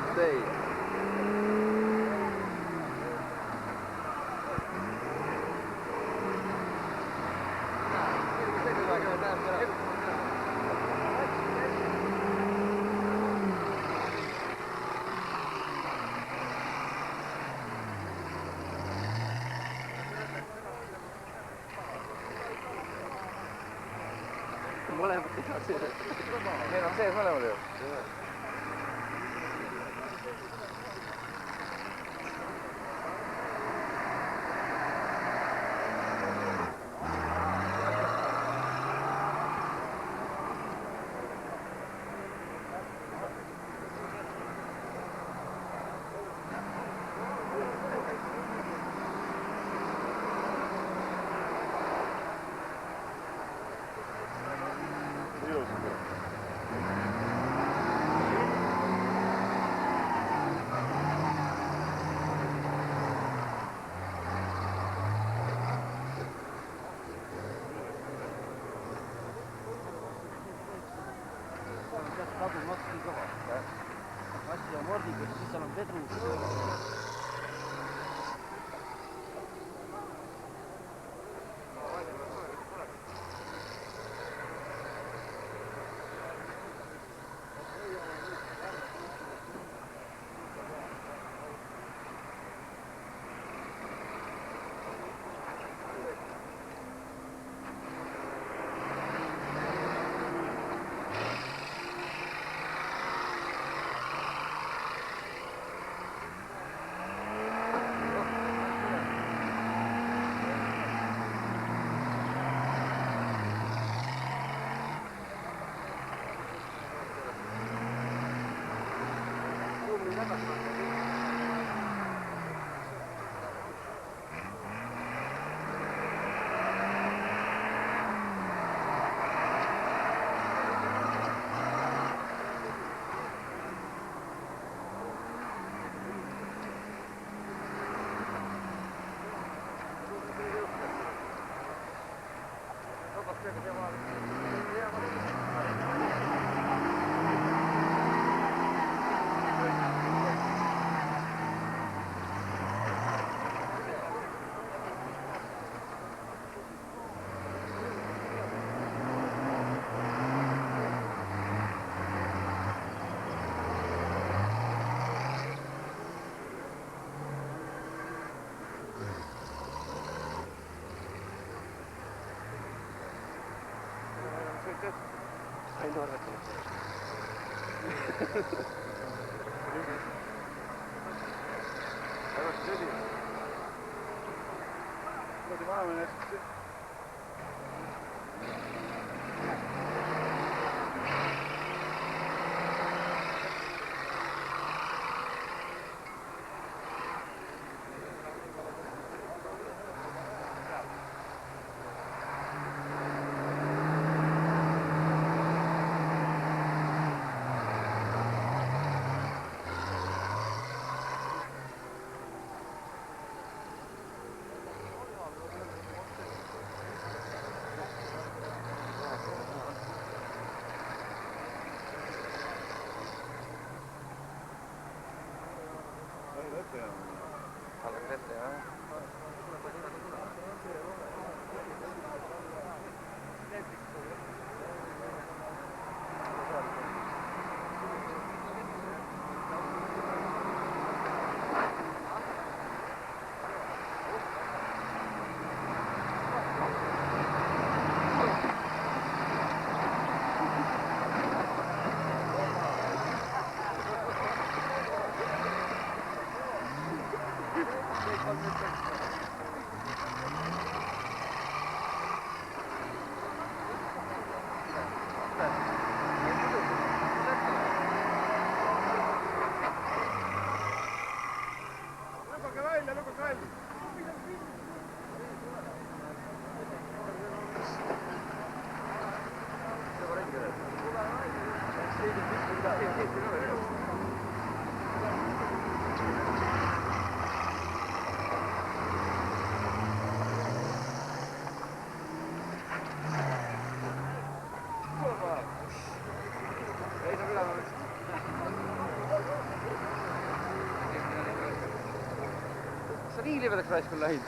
cocktail. Mõlemad tehakse. Meil on sees mõlemad ju. Tadu maski kõva. Asja mordiga, siis seal on vedru. Sain arvatama. Arvasti tõsi. Võti vanemine hästi. Alles ette, jah. Gracias. sa nii libedaks raiskul läinud?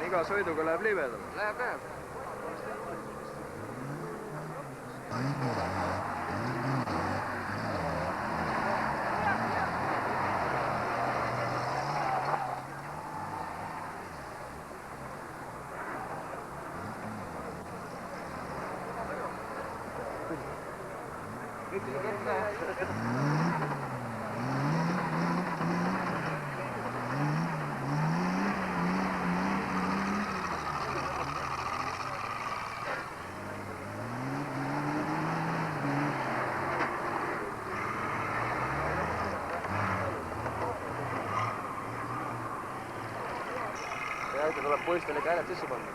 Iga sõiduga läheb libedam. Läheb. Ikka tuleb poistel ikka hääled sisse panna.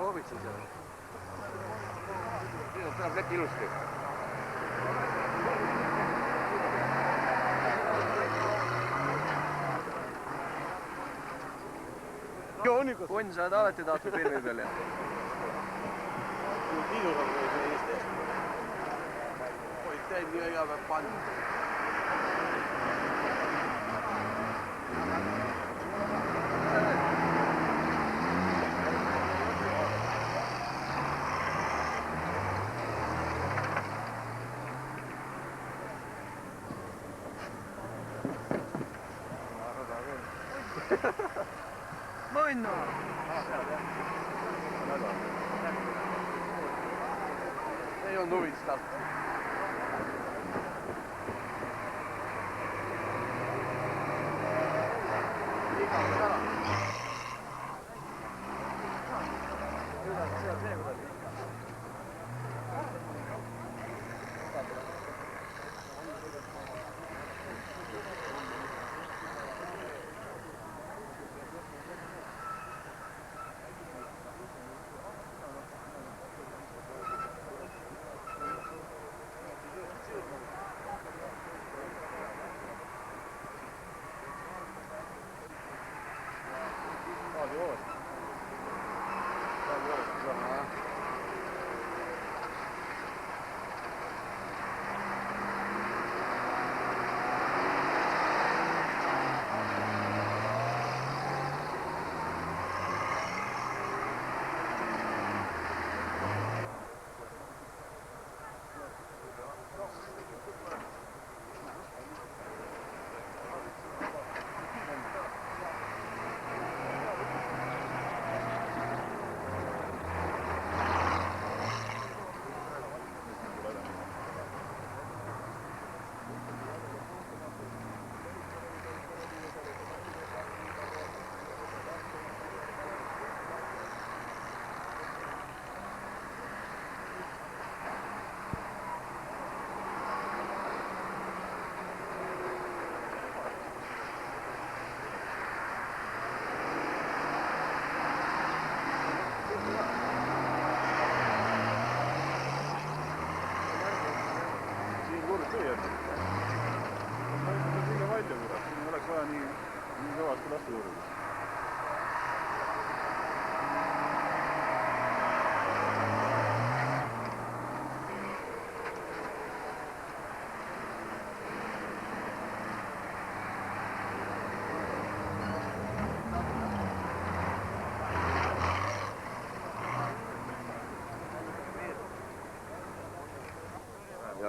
Hoovitsi seal. Siin on plekk ilusti. Punn, sa oled alati tahtnud filmi peal, jah? Liiduga või see Eesti. Oi, teen nii iga päev pannud. Mõnna! Ei olnud huvit start. Liigame ära.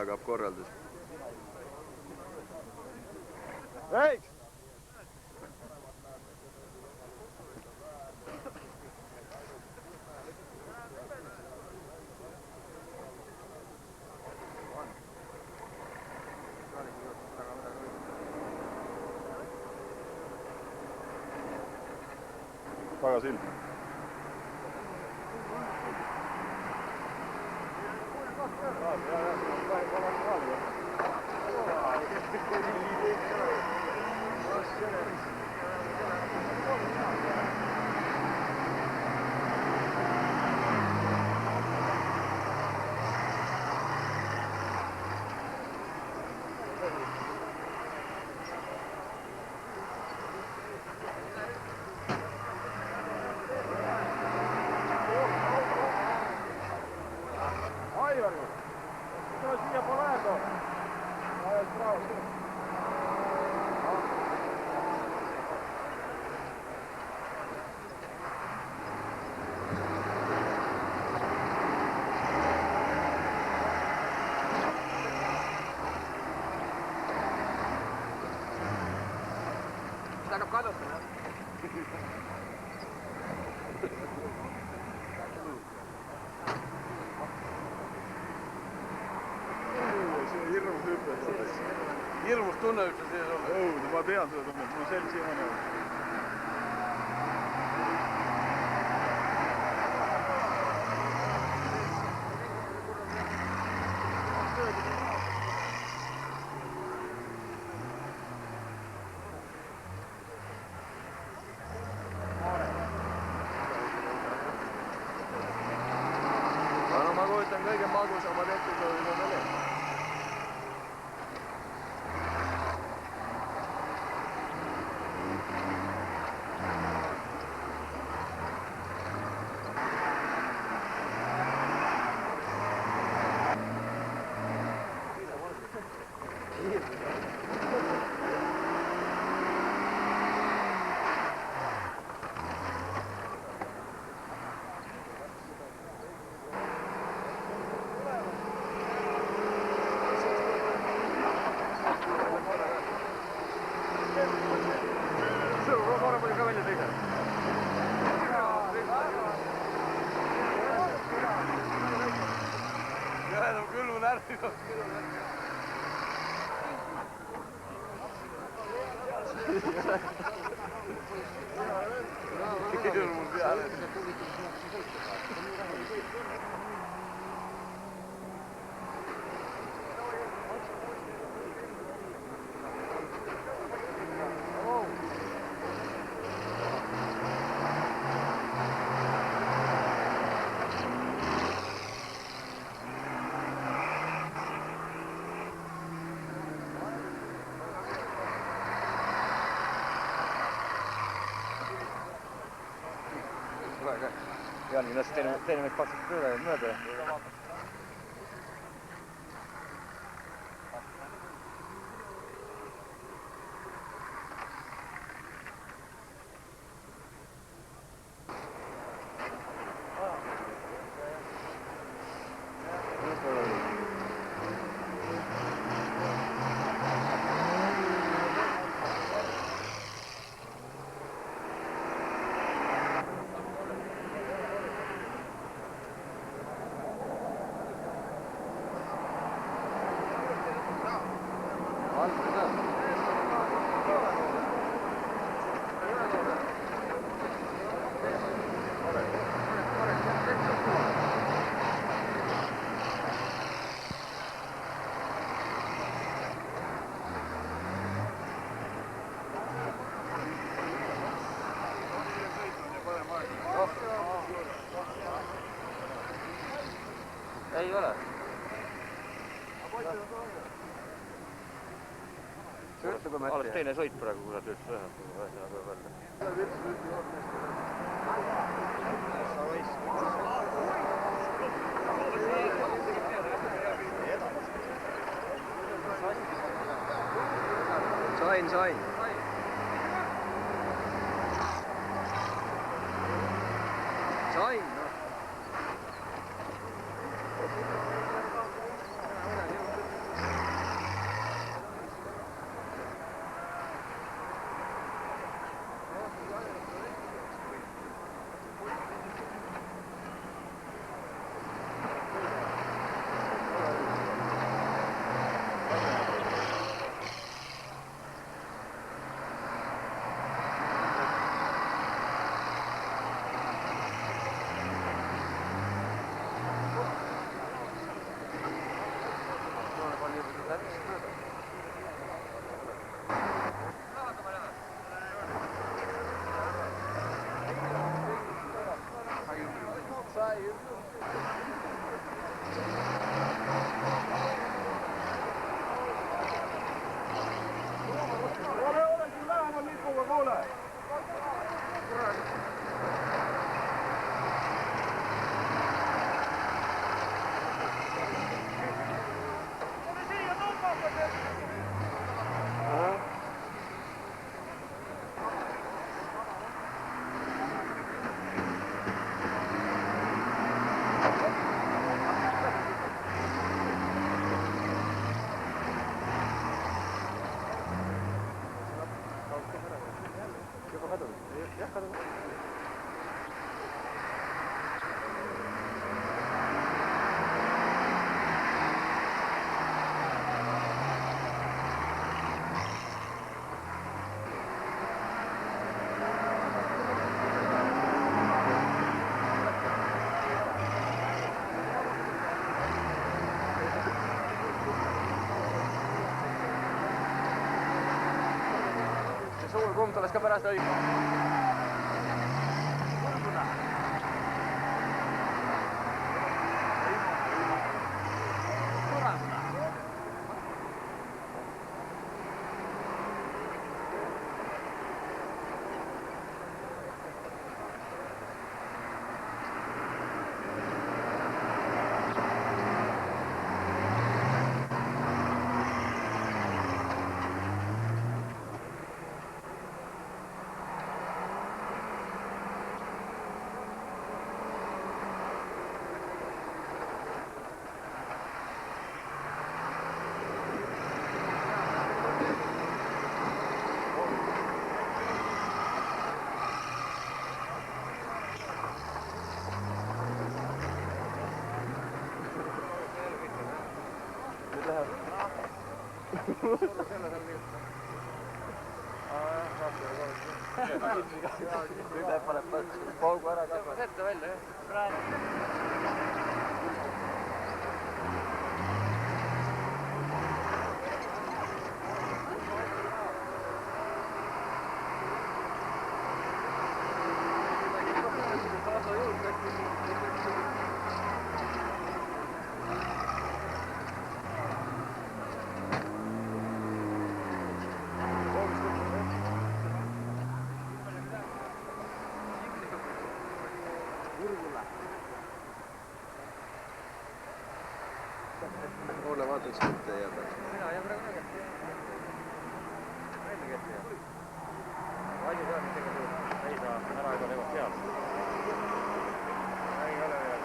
jagab korraldus. Reiks! Tagas ilm. Seda hakkab kadutama. See hirmus hüppe. Hirmus tunne üldse sees olla. Õud, ma tean seda tunnet, mul selg siiamaani on. No ma kujutan kõige magusamad episoodid on veel. Jaan, las teine meid paksub mööda. Ei ole. Alles teine sõit praegu, kui nad üldse Sain. Sain, noh. kadunud. Suur kumb tuleks ka pärast õige. Nüüd läheb paneb paugu ära ka. Sette välja, jah. Ole vaataks kätte ja peaks. Mina jään praegu ka kätte. Välja kätte jah. Palju tead, mis tegelikult ei saa ära ega levab peal. Ei ole veel.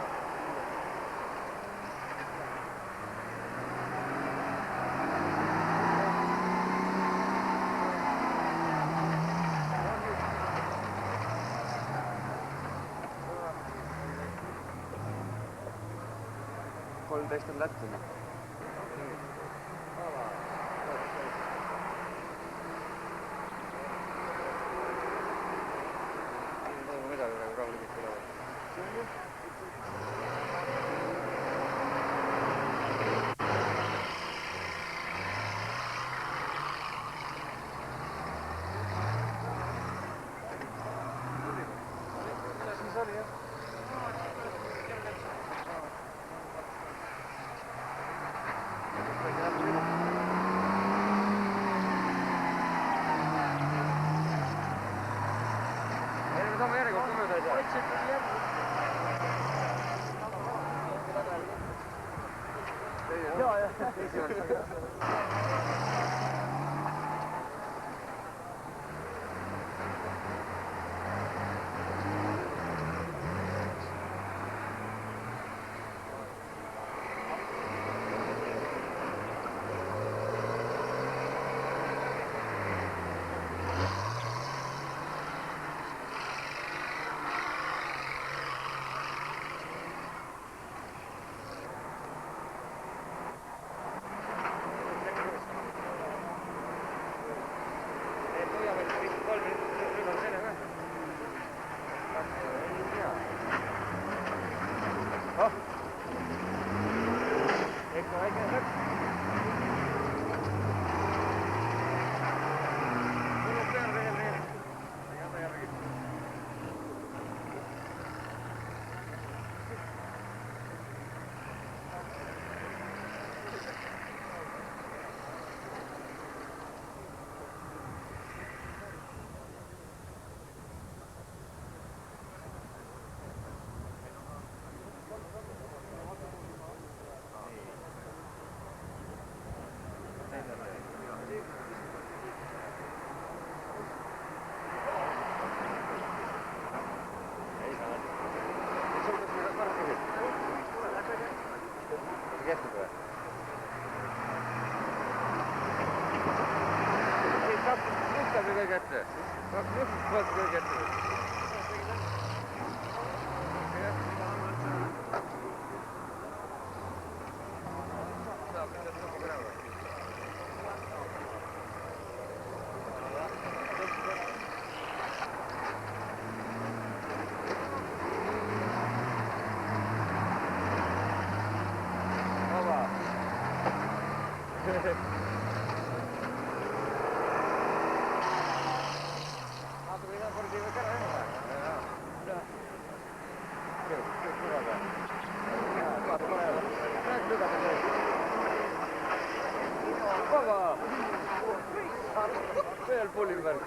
Teist on Lätti. Midagi praegu rahulikult tulevad. Siis oli jah. Saame järjekord ka mööda ei saa. Jaa, jah. kõige ette. Vaata kõige ette. Veel Pulinberg.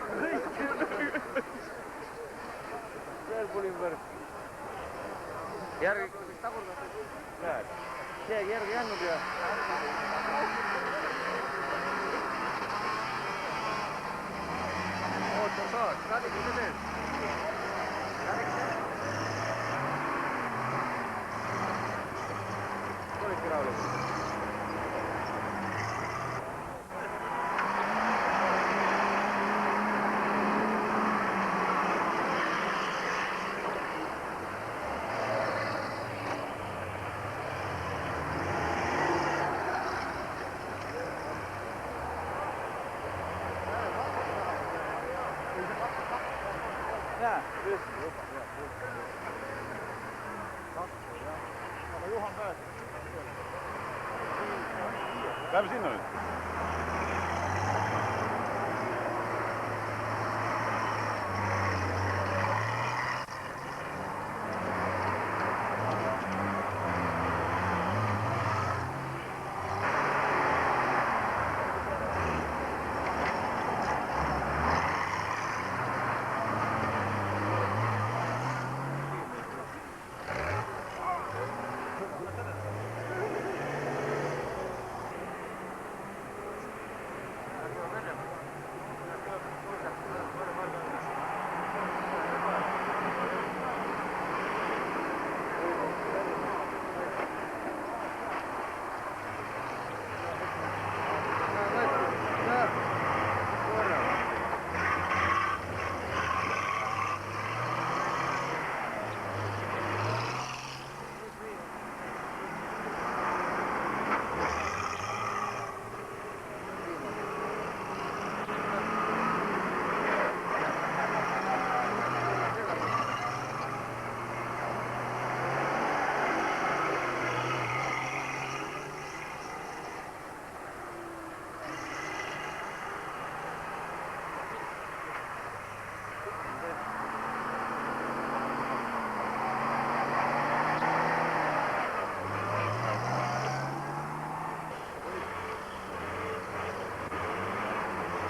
Veel Pulinberg. Järgi näed, keegi järgi jäänud ja oota saad, Kadri, mis sa teed? Olidki rahulik. Jaa, just. Aga Juhan pääseb. Lähme sinna nüüd.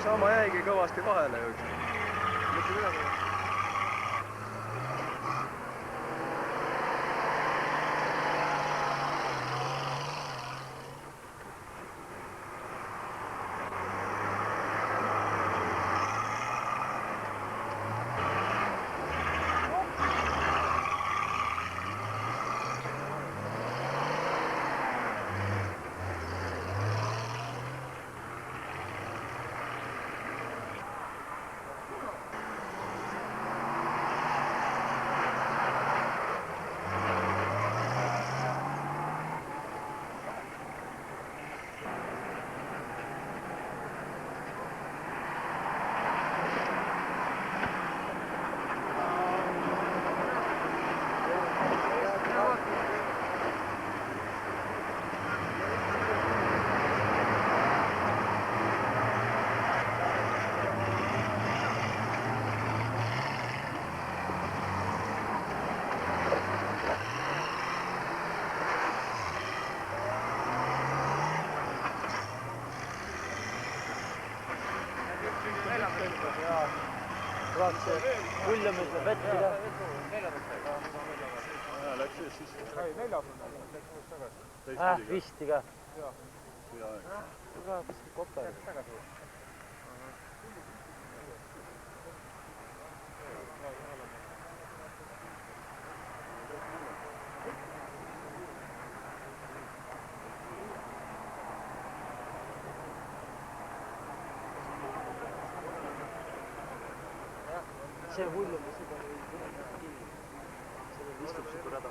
Sama jäigi kõvasti vahele üks. Mitte midagi. Saaks Kuljamäe vett ka. Läks siis. Ei, neljas on tagasi. Visti ka. Jaa. Ka kuskil kopper. see hull on seda kinni. Sellel istub siuke rada.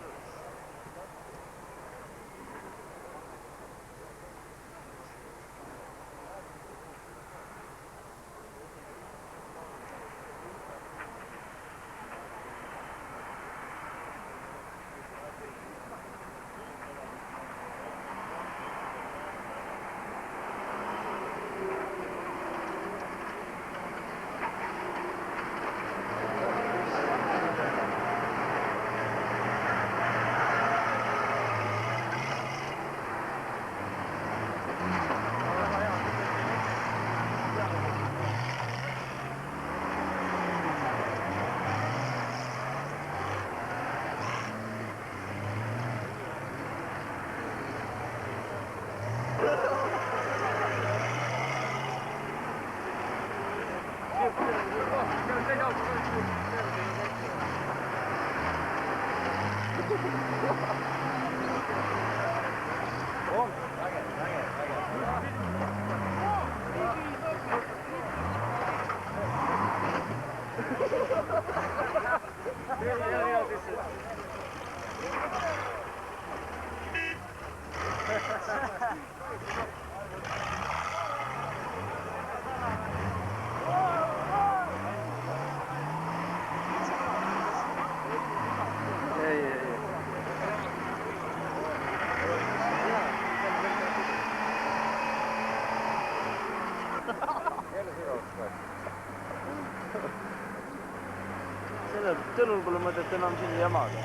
Sellel Tõnul pole mõtet enam siin jamada.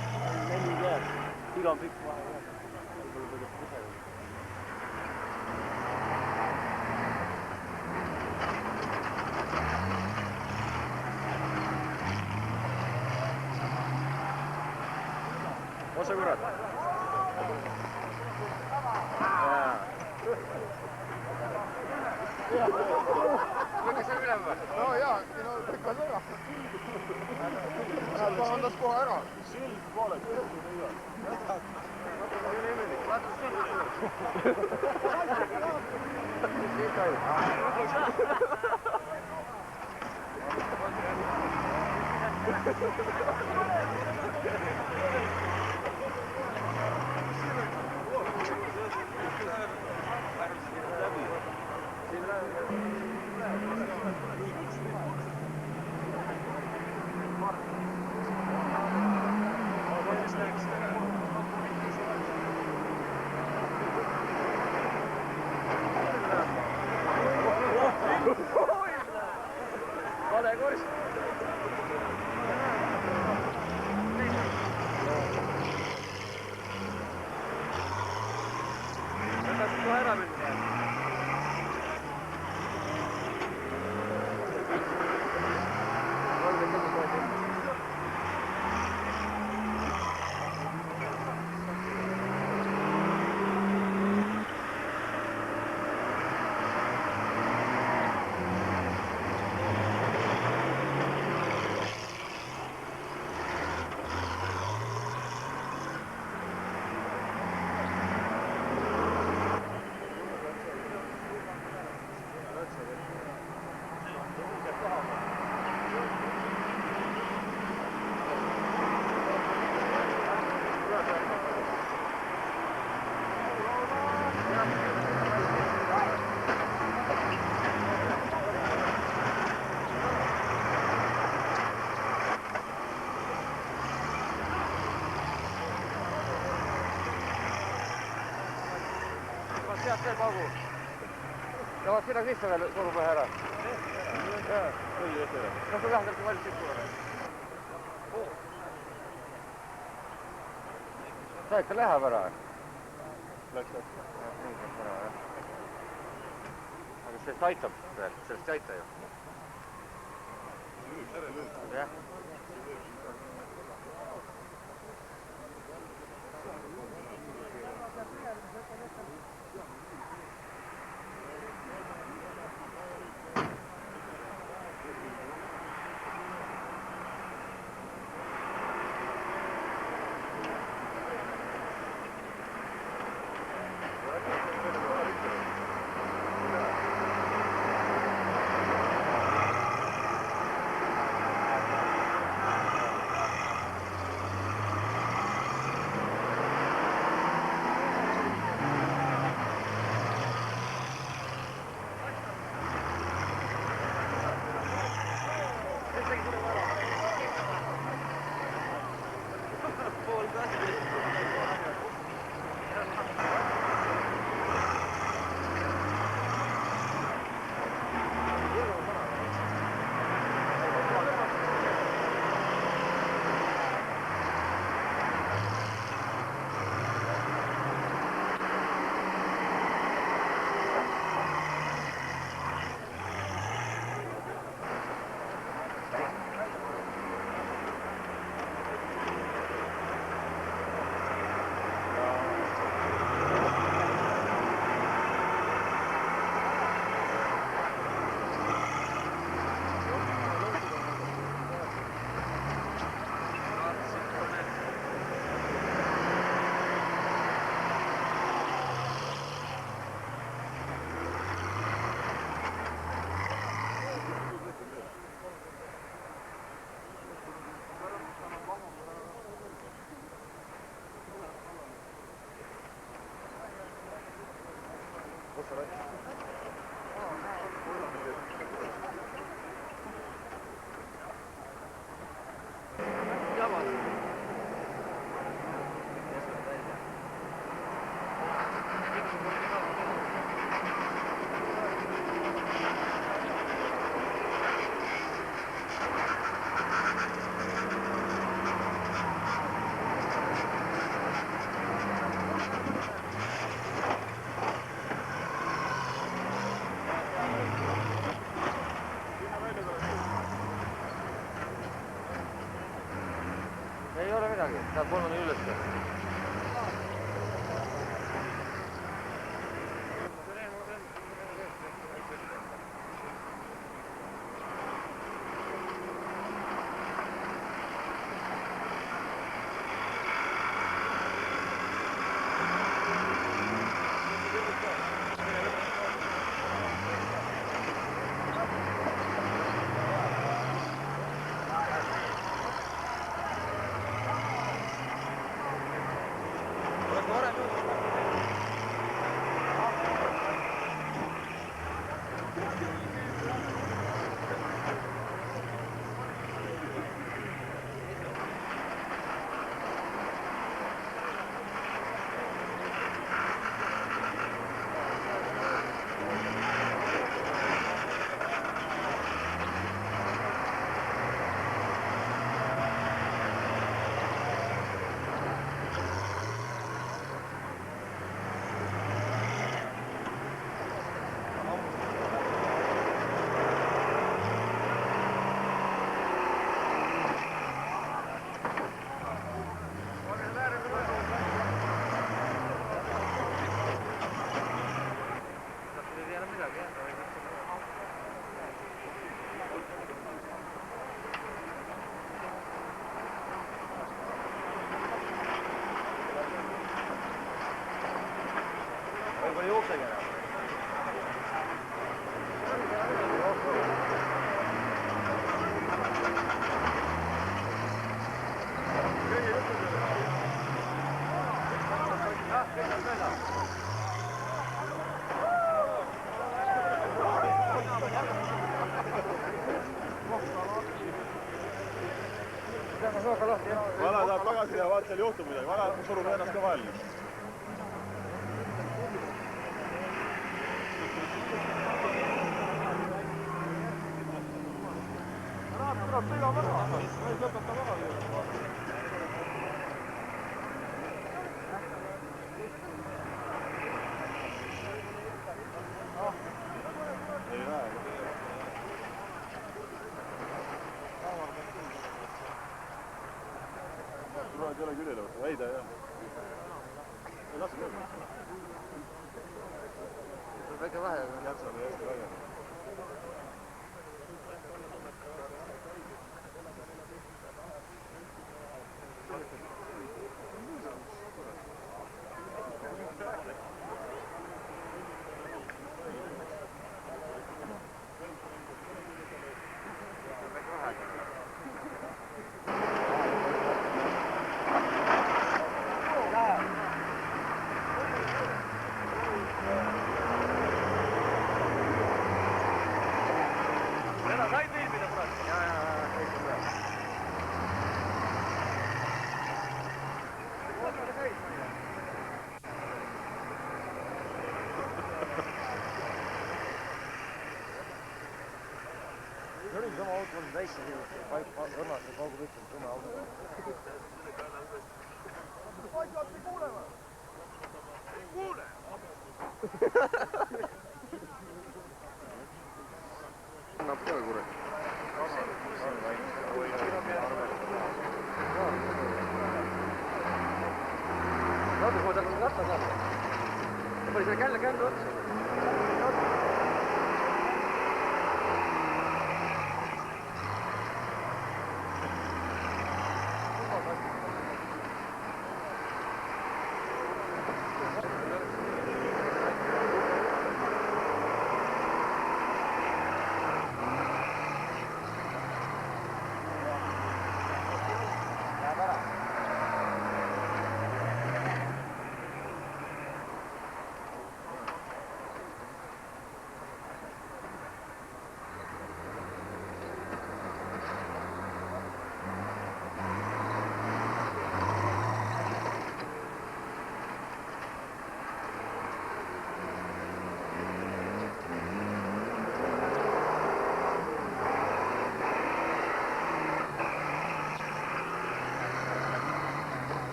4 käed. Iga on pikk vahe käed. Pole mõtet kusagil. Osa kurat. Lükkas seal üle või? No jaa, lükkas ära. Nad pahandas kohe ära. Silm pooleks. Vale kurs. Võta siis kohe ära minna. Sealt veel paugu. Ja vaat sinna sisse veel surub ühe ära. Jaa, õige ette. No sul jah, täpselt valmis sisse tuleb. Sa ikka läheb ära. Läks. Nii läks ära, jah. Aga sellest aitab veel, sellest ei aita ju. Jah. Ei ole midagi, saab kolmani üles. Võib-olla jooksegi enam. Vana saab tagasi ja vaat seal juhtub midagi, vana surub ennast ka vahel. Tuleb sõida maha, võid lõpeta maha. Ei näe. Turvad ei ole küll elevõtta, väida jah. Ei laske olla. Väike vahe. Jätsame hästi väge. see oli sama auto, oli väike, õnnas ja kaugel ütleb, sama auto. Annab ka kurat. Vaata, kui ma tahan ratta saada. Ma panin selle kändu otsa.